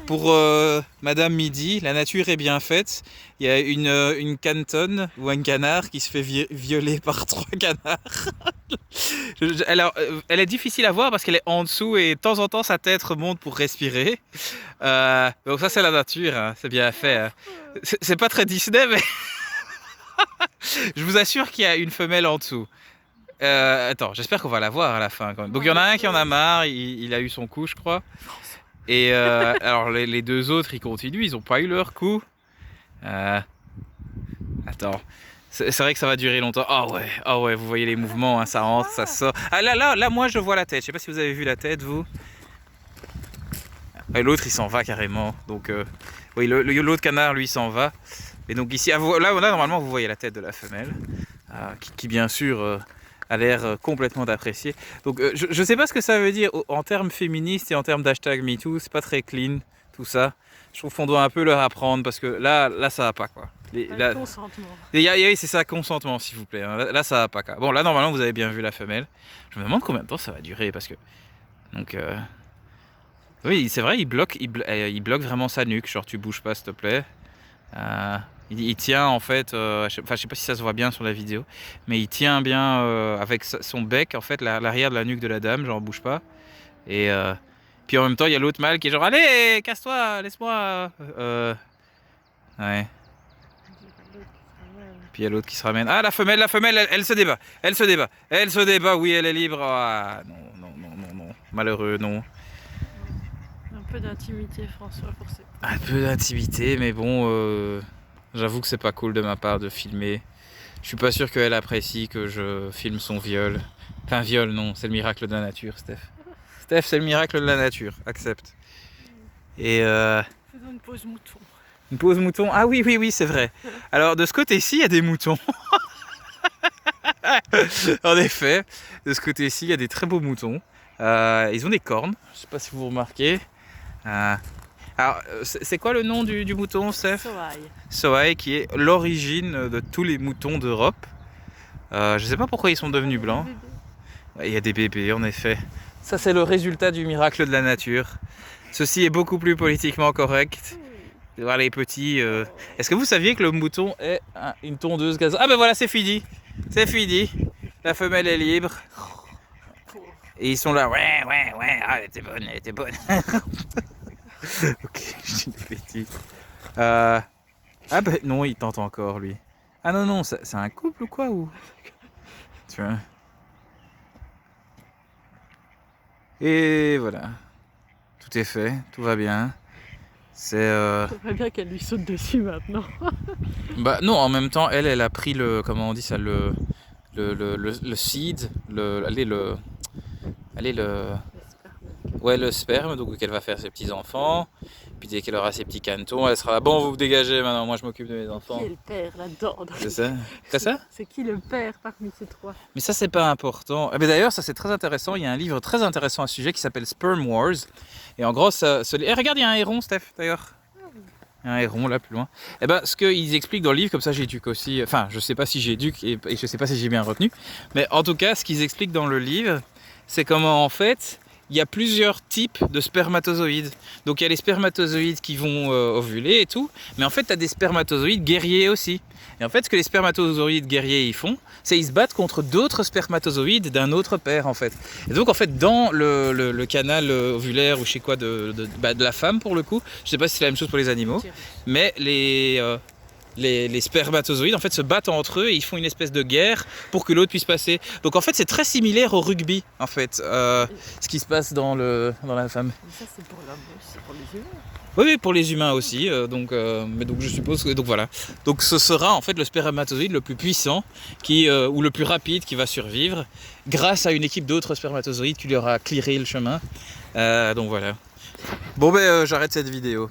Pour Madame Midi, la nature est bien faite. Il y a une cantonne ou un canard qui se fait violer par 3 canards. Alors, elle est difficile à voir parce qu'elle est en dessous et de temps en temps sa tête remonte pour respirer. Donc ça c'est la nature, hein, c'est bien fait. Hein. C'est pas très Disney, mais je vous assure qu'il y a une femelle en dessous. Attends, j'espère qu'on va la voir à la fin quand même. Donc il y en a un qui en a marre, il a eu son coup je crois. Et alors les deux autres ils continuent, ils ont pas eu leur coup. Attends, c'est vrai que ça va durer longtemps. Ah ouais, vous voyez les mouvements, hein, ça rentre, ça sort. Ah là, moi je vois la tête. Je sais pas si vous avez vu la tête vous. Et l'autre il s'en va carrément. Donc oui, l'autre canard lui s'en va. Et donc ici, là normalement vous voyez la tête de la femelle, qui bien sûr a l'air complètement d'apprécier. Donc je sais pas ce que ça veut dire en termes féministes et en termes d'hashtag MeToo, c'est pas très clean tout ça. Je trouve qu'on doit un peu leur apprendre parce que là ça va pas quoi. Là, consentement. C'est ça, consentement s'il vous plaît. Hein. Là ça va pas quoi. Bon là normalement vous avez bien vu la femelle. Je me demande combien de temps ça va durer parce que donc oui c'est vrai il bloque vraiment sa nuque. Genre tu bouges pas s'il te plaît. Il tient en fait, je sais pas si ça se voit bien sur la vidéo, mais il tient bien avec son bec en fait l'arrière de la nuque de la dame, genre bouge pas. Et puis en même temps il y a l'autre mâle qui est genre allez casse-toi, laisse-moi. Ouais. Puis il y a l'autre qui se ramène. Ah la femelle elle se débat, oui elle est libre. Ah non, malheureux non. Un peu d'intimité François pour cette. Un peu d'intimité mais bon. J'avoue que c'est pas cool de ma part de filmer. Je suis pas sûr qu'elle apprécie que je filme son viol. Enfin, viol, non, c'est le miracle de la nature, Steph. Steph, c'est le miracle de la nature, accepte. Et Faisons une pause mouton. une pause mouton. Ah oui, c'est vrai. Alors, de ce côté-ci, il y a des moutons. En effet, de ce côté-ci, il y a des très beaux moutons. Ils ont des cornes, je sais pas si vous remarquez. Alors, c'est quoi le nom du mouton, Steph? Soaï, qui est l'origine de tous les moutons d'Europe. Je sais pas pourquoi ils sont devenus blancs. Il y a des bébés, en effet. Ça, c'est le résultat du miracle de la nature. Ceci est beaucoup plus politiquement correct. Voir les petits. Est-ce que vous saviez que le mouton est une tondeuse gazon? Ah ben voilà, c'est fini. C'est fini. La femelle est libre. Et ils sont là. Ouais. Ah, elle était bonne. Ok, je dis des bêtises. Ah ben non, il tente encore lui. Ah non, c'est un couple ou quoi ou... Tu vois. Et voilà. Tout est fait, tout va bien. C'est J'aimerais bien qu'elle lui saute dessus maintenant. Bah non, en même temps, elle a pris le... Comment on dit ça? Le seed. Ouais, le sperme, donc elle va faire ses petits-enfants. Puis dès qu'elle aura ses petits canetons, elle sera là. Bon, vous vous dégagez maintenant, moi je m'occupe de mes enfants. Qui est le père là-dedans? C'est ça? C'est ça? C'est qui le père parmi ces trois? Mais ça, c'est pas important. Mais d'ailleurs, ça c'est très intéressant. Il y a un livre très intéressant à ce sujet qui s'appelle Sperm Wars. Et en gros, regarde, il y a un héron, Steph, d'ailleurs. Il y a un héron là, plus loin. Et ben, ce qu'ils expliquent dans le livre, comme ça j'éduque aussi. Enfin, je sais pas si j'éduque et je sais pas si j'ai bien retenu. Mais en tout cas, ce qu'ils expliquent dans le livre, c'est comment en fait. Il y a plusieurs types de spermatozoïdes. Donc il y a les spermatozoïdes qui vont ovuler et tout, mais en fait tu as des spermatozoïdes guerriers aussi. Et en fait ce que les spermatozoïdes guerriers ils font, c'est ils se battent contre d'autres spermatozoïdes d'un autre père en fait. Et donc en fait dans le canal ovulaire ou je sais quoi de la femme pour le coup, je sais pas si c'est la même chose pour les animaux, mais les spermatozoïdes en fait se battent entre eux et ils font une espèce de guerre pour que l'autre puisse passer. Donc en fait c'est très similaire au rugby en fait, ce qui se passe dans la femme. Mais ça c'est pour l'homme, c'est pour les humains. Oui, pour les humains aussi. Mais donc je suppose que donc voilà. Donc ce sera en fait le spermatozoïde le plus puissant ou le plus rapide qui va survivre grâce à une équipe d'autres spermatozoïdes qui lui aura clearé le chemin. Donc voilà. Bon ben j'arrête cette vidéo.